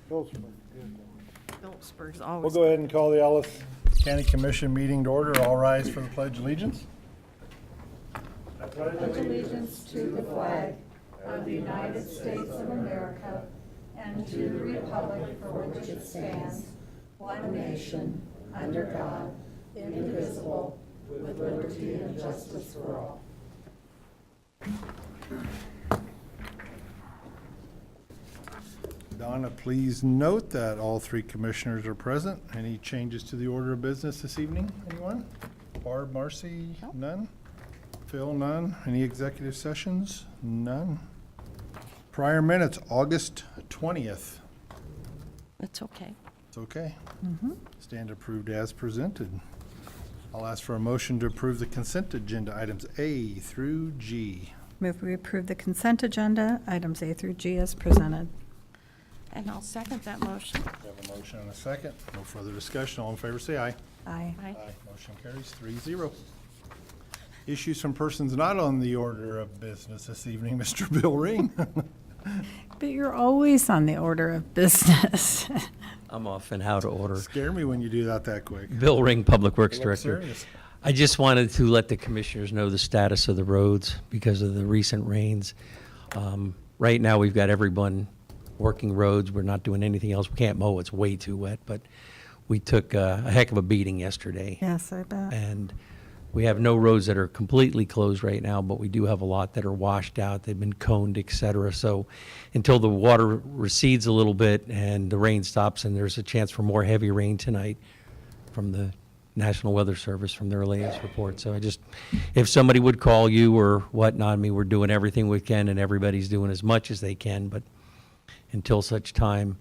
Phillipsburg's We'll always. go ahead and call the Ellis County Commission meeting to order. All rise for the Pledge of Allegiance. Pledge allegiance to the flag of the United States of America and to the republic for which it stands, one nation, under God, indivisible, with liberty and justice for all. Donna, please note that all three commissioners are present. Any changes to the order of business this evening? Anyone? Barb, Marcy, none? Phil, none? Any executive sessions? None? Prior minutes, August 20th. It's okay. It's okay. Stand approved as presented. I'll ask for a motion to approve the consent agenda, items A through G. Move we approve the consent agenda, items A through G as presented. And I'll second that motion. We have a motion and a second. No further discussion. All in favor, say aye. Aye. Aye. Motion carries 3-0. Issues from persons not on the order of business this evening, Mr. Bill Ring. But you're always on the order of business. I'm off and out of order. Scare me when you do that quick. Bill Ring, Public Works You look Director. serious. I just wanted to let the commissioners know the status of the roads because of the recent rains. Right now, we've got everyone working roads. We're not doing anything else. We can't mow. It's way too wet, but we took a heck of a beating yesterday. Yes, I bet. And we have no roads that are completely closed right now, but we do have a lot that are washed out. They've been coned, et cetera. So until the water recedes a little bit and the rain stops, and there's a chance for more heavy rain tonight from the National Weather Service from their latest report. So if somebody would call you or whatnot, I mean, we're doing everything we can and everybody's doing as much as they can, but until such time.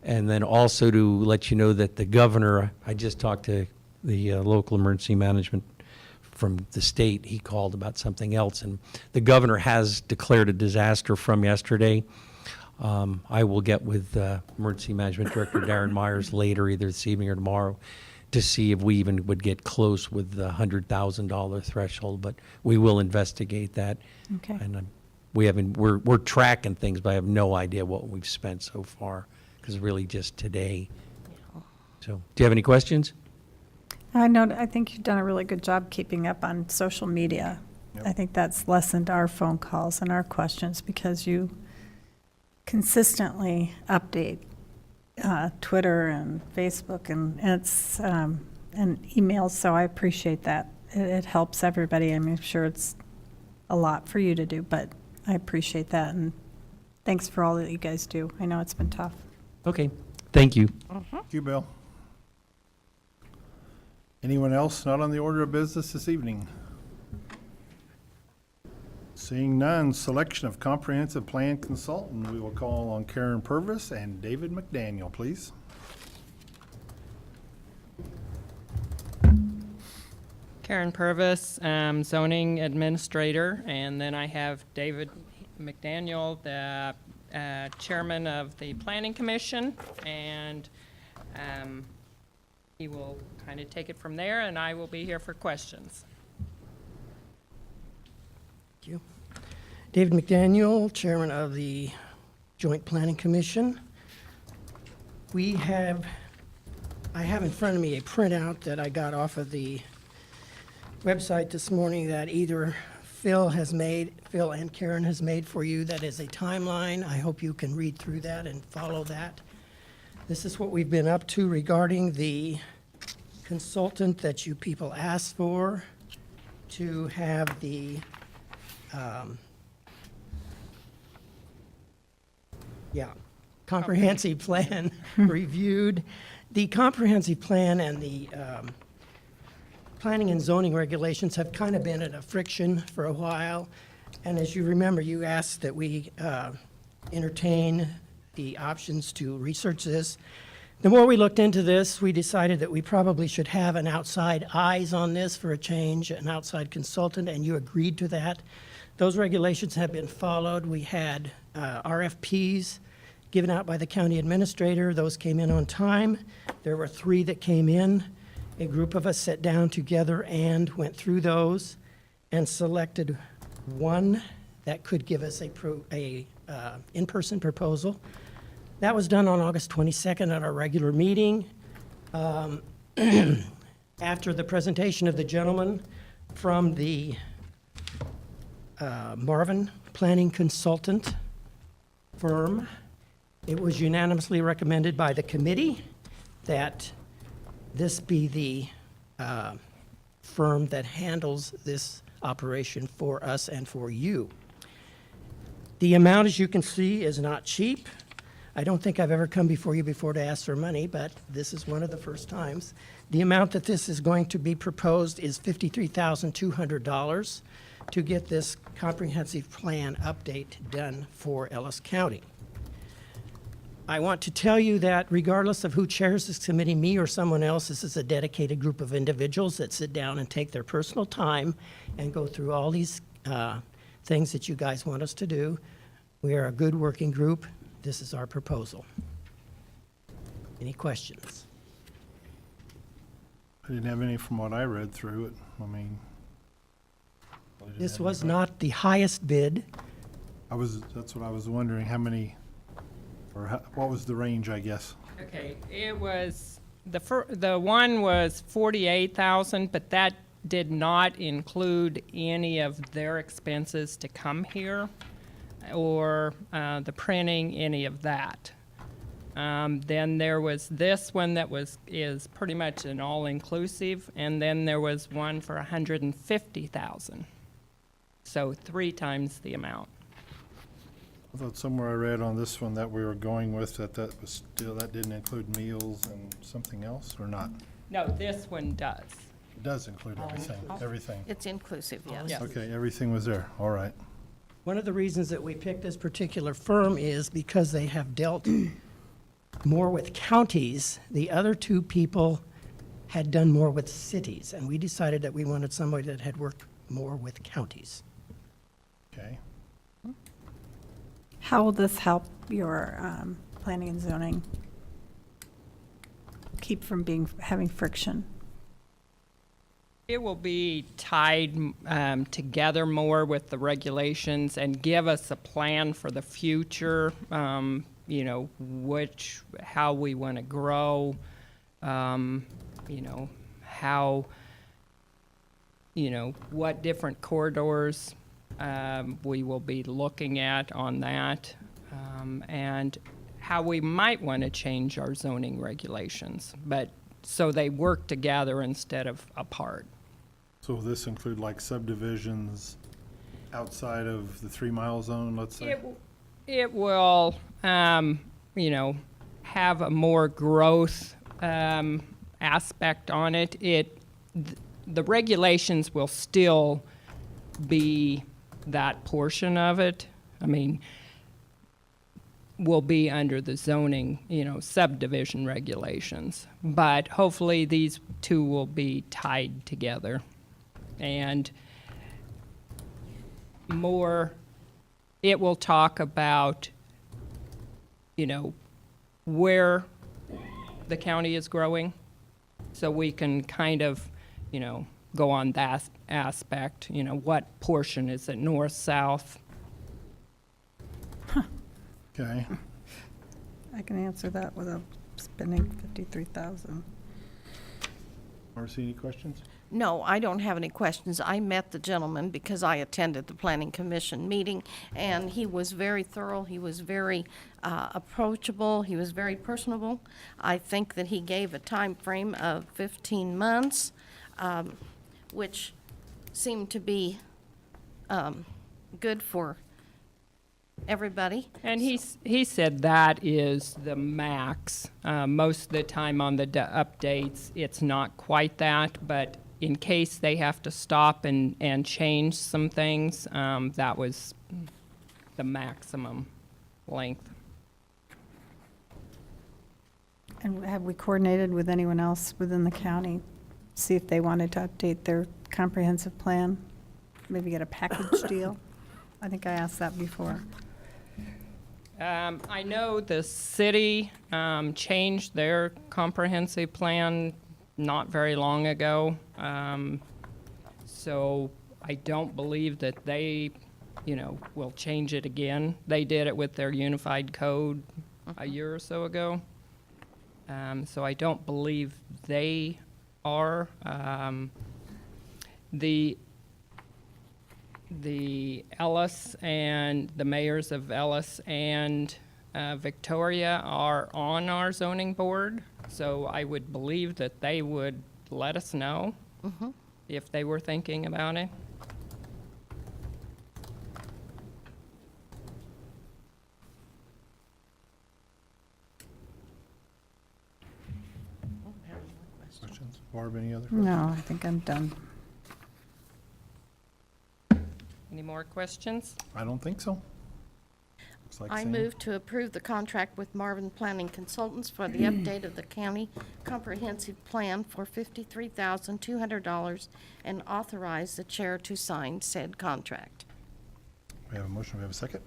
And then also to let you know that the governor, I just talked to the local emergency management from the state. He called about something else, and the governor has declared a disaster from yesterday. I will get with Emergency Management Director Darren Myers later, either this evening or tomorrow, to see if we even would get close with the $100,000 threshold, but we will investigate that. Okay. And we're tracking things, but I have no idea what we've spent so far, because really just today. So, do you have any questions? I think you've done a really good job keeping up on social media. Yep. I think that's lessened our phone calls and our questions because you consistently update Twitter and Facebook and emails, so I appreciate that. It helps everybody. I'm sure it's a lot for you to do, but I appreciate that, and thanks for all that you guys do. I know it's been tough. Okay, thank you. Thank you, Bill. Anyone else not on the order of business this evening? Seeing none, selection of comprehensive plan consultant. We will call on Karen Purvis and David McDaniel, please. Karen Purvis, zoning administrator, and then I have David McDaniel, the chairman of the planning commission, and he will kind of take it from there, and I will be here for questions. Thank you. David McDaniel, Chairman of the Joint Planning Commission. I have in front of me a printout that I got off of the website this morning that either Phil and Karen has made for you. That is a timeline. I hope you can read through that and follow that. This is what we've been up to regarding the consultant that you people asked for to have the comprehensive plan reviewed. The comprehensive plan and the planning and zoning regulations have kind of been at a friction for a while. And as you remember, you asked that we entertain the options to research this. The more we looked into this, we decided that we probably should have an outside eyes on this for a change, an outside consultant, and you agreed to that. Those regulations have been followed. We had RFPs given out by the county administrator. Those came in on time. There were 3 that came in. A group of us sat down together and went through those and selected one that could give us a in-person proposal. That was done on August 22nd at our regular meeting. After the presentation of the gentleman from the Marvin Planning Consultant firm, it was unanimously recommended by the committee that this be the firm that handles this operation for us and for you. The amount, as you can see, is not cheap. I don't think I've ever come before you before to ask for money, but this is one of the first times. The amount that this is going to be proposed is $53,200 to get this comprehensive plan update done for Ellis County. I want to tell you that regardless of who chairs this committee, me or someone else, this is a dedicated group of individuals that sit down and take their personal time and go through all these things that you guys want us to do. We are a good working group. This is our proposal. Any questions? I didn't have any from what I read through it. I mean. I didn't This have was any- not the highest bid. That's what I was wondering, how many, what was the range, I guess? Okay, it was, the one was 48,000, but that did not include any of their expenses to come here or the printing, any of that. Then there was this one that is pretty much an all-inclusive, and then there was one for 150,000. So 3 times the amount. I thought somewhere I read on this one that we were going with that was still, that didn't include meals and something else, or not? No, this one does. It does include everything. It's inclusive, yes. Yes. Okay, everything was there, all right. One of the reasons that we picked this particular firm is because they have dealt more with counties. The other 2 people had done more with cities, and we decided that we wanted somebody that had worked more with counties. Okay. How will this help your planning and zoning keep from having friction? It will be tied together more with the regulations and give us a plan for the future, you know, how we want to grow, you know, how, you know, what different corridors we will be looking at on that, and how we might want to change our zoning regulations, but so they work together instead of apart. So will this include like subdivisions outside of the 3-mile zone, let's say? It will, you know, have a more growth aspect on it. The regulations will still be that portion of it. I mean, will be under the zoning, you know, subdivision regulations. But hopefully these 2 will be tied together. And more, it will talk about, you know, where the county is growing, so we can kind of, you know, go on that aspect, you know, what portion is it, north, south? Okay. I can answer that without spending 53,000. Marcy, any questions? No, I don't have any questions. I met the gentleman because I attended the Planning Commission meeting, and he was very thorough. He was very approachable. He was very personable. I think that he gave a time frame of 15 months, which seemed to be good for everybody. And he said that is the max. Most of the time on the updates, it's not quite that, but in case they have to stop and change some things, that was the maximum length. And have we coordinated with anyone else within the county? See if they wanted to update their comprehensive plan? Maybe get a package deal? I think I asked that before. I know the city changed their comprehensive plan not very long ago. So I don't believe that they, you know, will change it again. They did it with their unified code a year or so ago. So I don't believe they are. The Ellis and the mayors of Ellis and Victoria are on our zoning board, so I would believe that they would let us know if they were thinking about it. Questions? Barb, any other questions? No, I think I'm done. Any more questions? I don't think so. Looks like I same. move to approve the contract with Marvin Planning Consultants for the update of the county comprehensive plan for $53,200 and authorize the chair to sign said contract. We have a motion, we have a second?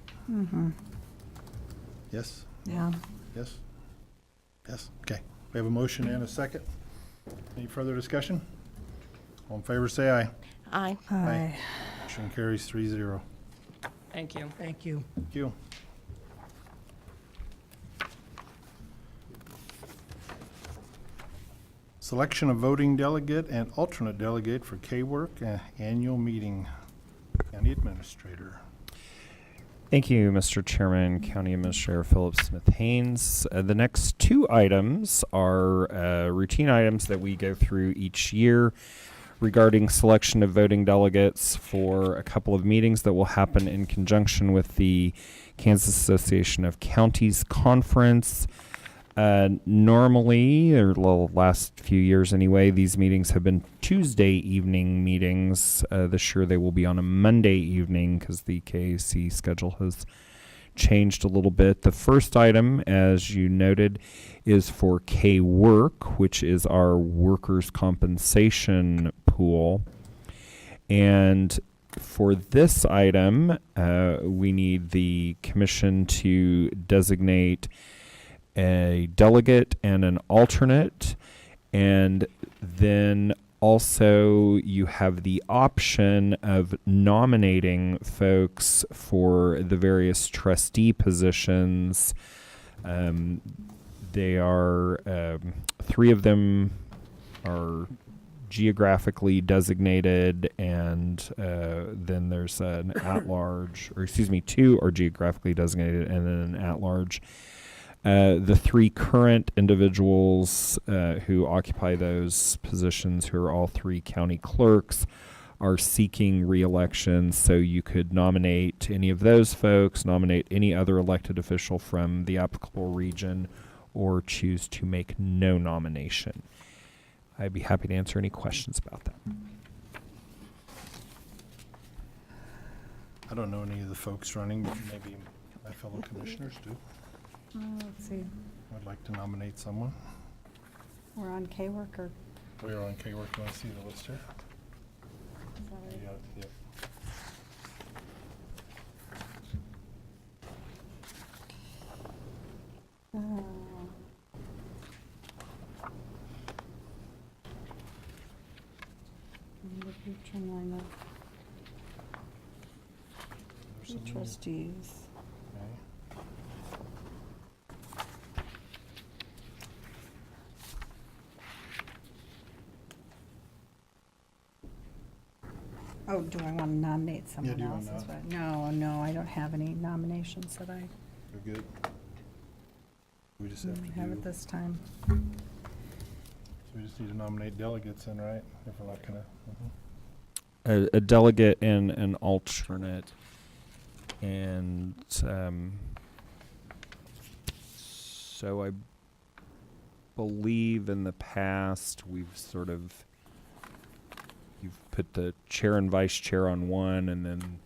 Yes? Yeah. Yes? Yes, okay. We have a motion and a second. Any further discussion? All in favor, say aye. Aye. Aye. Motion carries 3-0. Thank you. Thank you. Thank you. Selection of voting delegate and alternate delegate for K-Work annual meeting. County Administrator. Thank you, Mr. Chairman, County Administrator Philip Smith Haynes. The next two items are routine items that we go through each year regarding selection of voting delegates for a couple of meetings that will happen in conjunction with the Kansas Association of Counties Conference. Normally, or the last few years anyway, these meetings have been Tuesday evening meetings. This year they will be on a Monday evening because the KAC schedule has changed a little bit. The first item, as you noted, is for K-Work, which is our workers' compensation pool. And for this item, we need the commission to designate a delegate and an alternate, and then also you have the option of nominating folks for the various trustee positions. They are, three of them are geographically designated, and then there's an at-large, or excuse me, two are geographically designated and then an at-large. The three current individuals who occupy those positions, who are all three county clerks, are seeking re-election. So you could nominate any of those folks, nominate any other elected official from the applicable region, or choose to make no nomination. I'd be happy to answer any questions about that. I don't know any of the folks running, but maybe my fellow commissioners do. Let's see. I'd like to nominate someone. We're on K-Work or? We are on K-Work. You want to see the list here? Yeah, yep. There's some new- Trustees. okay. Oh, do I want to nominate someone do you else? wanna That's what- No, I don't have any nominations that I You're good. We just have to have do, at this time. so we just need to nominate delegates in, right? If we're not gonna, A delegate and an alternate, and so I believe in the past we've sort of, you've put the chair and vice chair on one and then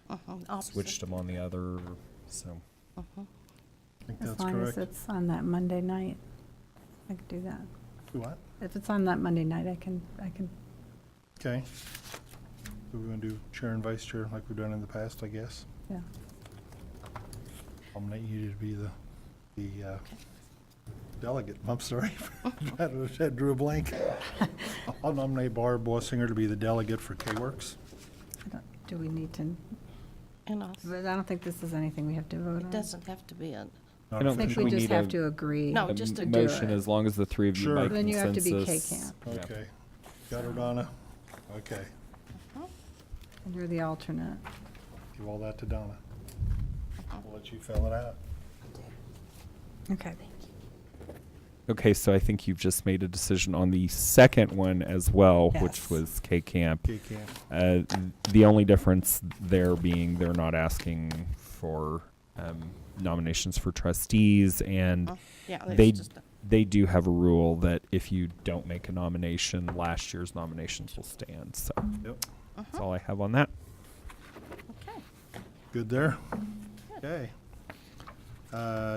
Opposite. switched them on the other, so. I think As that's long as correct. it's on that Monday night, I could do that. What? If it's on that Monday night, I can, Okay. So we're gonna do chair and vice chair like we've done in the past, I guess. yeah. I'll nominate you to be the delegate. I'm sorry. I drew a blank. I'll nominate Barb Bossinger to be the delegate for K-Works. Do we need to, And us. but I don't think this is anything we have to vote on. It doesn't have to be a Not I don't I think think we we just need have a- to agree. No, A just to do motion it. as long as the three of you Sure. by Then you have to be consensus. K-Camp. Yeah. Okay. Got her, Donna? Okay. And you're the alternate. Give all that to Donna. We'll let you fill it out. Okay. Okay, so I think you've just made a decision on the second one as well, which Yes. was K-Camp. K-Camp. The only difference there being they're not asking for nominations for trustees, and Yeah, they it's just, they do have a rule that if you don't make a nomination, last year's nominations will stand. So Yep. that's all I have on that. okay. Good there? Okay.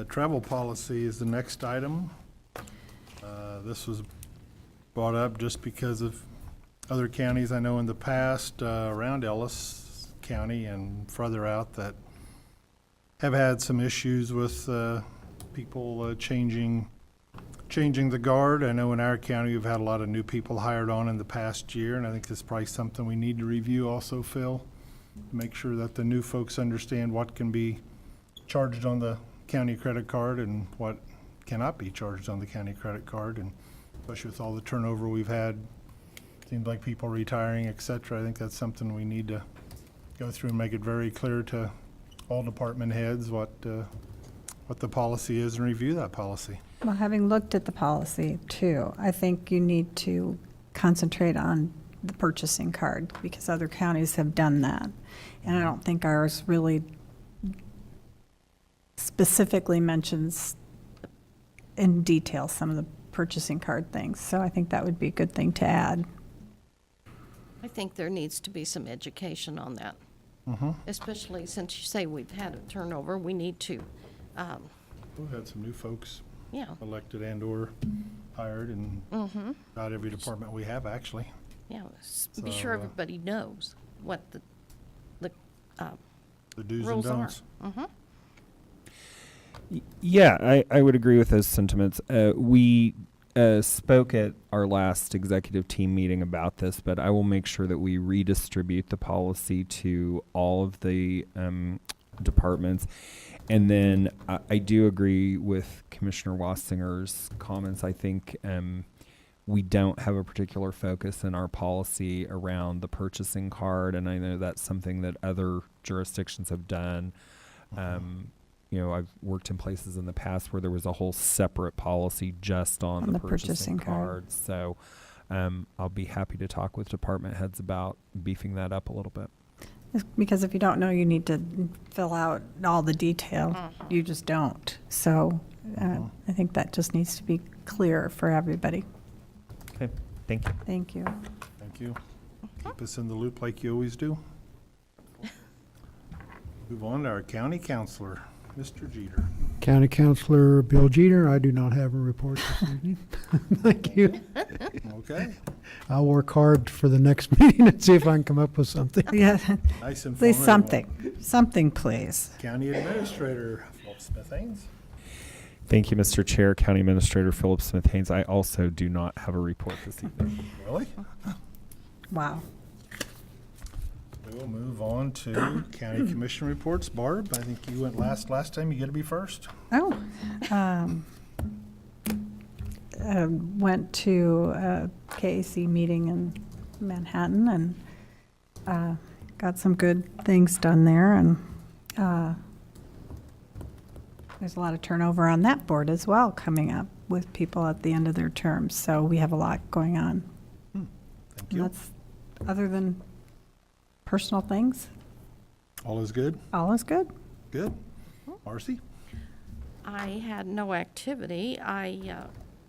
Travel policy is the next item. This was brought up just because of other counties I know in the past around Ellis County and further out that have had some issues with people changing the guard. I know in our county we've had a lot of new people hired on in the past year, and I think this is probably something we need to review also, Phil. Make sure that the new folks understand what can be charged on the county credit card and what cannot be charged on the county credit card, and especially with all the turnover we've had, seems like people retiring, et cetera. I think that's something we need to go through and make it very clear to all department heads what the policy is and review that policy. Well, having looked at the policy too, I think you need to concentrate on the purchasing card because other counties have done that. And I don't think ours really specifically mentions in detail some of the purchasing card things. So I think that would be a good thing to add. I think there needs to be some education on that. Especially since you say we've had a turnover, we need to, We've had some new folks yeah, elected and/or hired, and not every department we have, actually. yeah, be sure So, everybody knows what the The do's and rules are. don'ts. Yeah, I would agree with those sentiments. We spoke at our last executive team meeting about this, but I will make sure that we redistribute the policy to all of the departments. And then I do agree with Commissioner Wassinger's comments. I think we don't have a particular focus in our policy around the purchasing card, and I know that's something that other jurisdictions have done. You know, I've worked in places in the past where there was a whole separate policy just on the purchasing card. So I'll be happy to talk with department heads about beefing that up a little bit. Because if you don't know, you need to fill out all the detail. You just don't. So I think that just needs to be clear for everybody. Okay, thank you. Thank you. Thank you. Keep us in the loop like you always do. Move on to our county counselor, Mr. Jeter. County Councilor Bill Jeter, I do not have a report this evening. Thank you. Okay, I'll work hard for the next meeting and see if I can come up with something. Yeah, nice and at least informative. something, please. County Administrator, Philip Smith-Haynes. Thank you, Mr. Chair. County Administrator Philip Smith-Haynes. I also do not have a report this evening. Really? Wow. We'll move on to County Commission reports. Barb, I think you went last time. You get to be first. Oh, went to a KAC meeting in Manhattan and got some good things done there. And there's a lot of turnover on that board as well coming up with people at the end of their terms. So we have a lot going on. Thank And you. that's, other than personal things, All is good? all is good. Good. Marcy? I had no activity.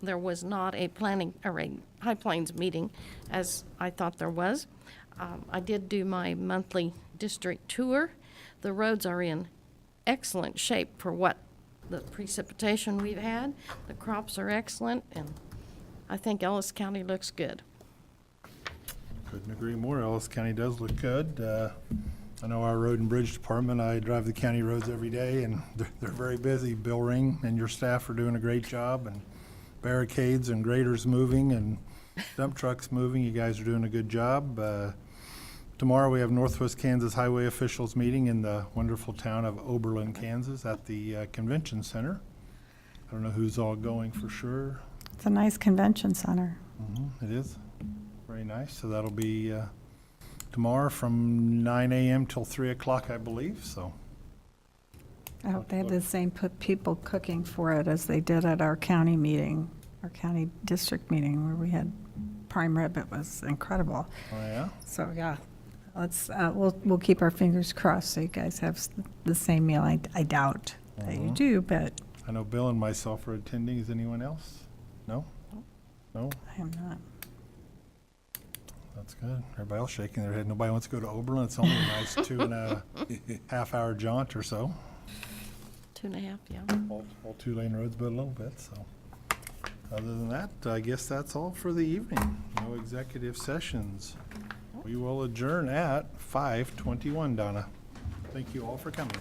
There was not a planning, or a High Plains meeting as I thought there was. I did do my monthly district tour. The roads are in excellent shape for what the precipitation we've had. The crops are excellent, and I think Ellis County looks good. Couldn't agree more. Ellis County does look good. I know our road and bridge department, I drive the county roads every day, and they're very busy. Bill Ring and your staff are doing a great job, and barricades and graders moving and dump trucks moving. You guys are doing a good job. Tomorrow we have Northwest Kansas Highway officials meeting in the wonderful town of Oberlin, Kansas at the convention center. don't know who's all going for sure. It's a nice convention center. It is. Very nice. So that'll be tomorrow from 9 a.m. till 3 o'clock, I believe, so. I hope they have the same people cooking for it as they did at our county meeting, our county district meeting, where we had prime rib. It was incredible. Oh, yeah? So, yeah, let's, we'll keep our fingers crossed so you guys have the same meal. I doubt that you do, but I know Bill and myself are attending. Is anyone else? No? No? I am not. That's good. Everybody else shaking their head. Nobody wants to go to Oberlin. It's only a nice 2.5 hour jaunt or so. 2.5, yeah. All two-lane roads, but a little bit, so. Other than that, I guess that's all for the evening. No executive sessions. We will adjourn at 5:21, Donna. Thank you all for coming.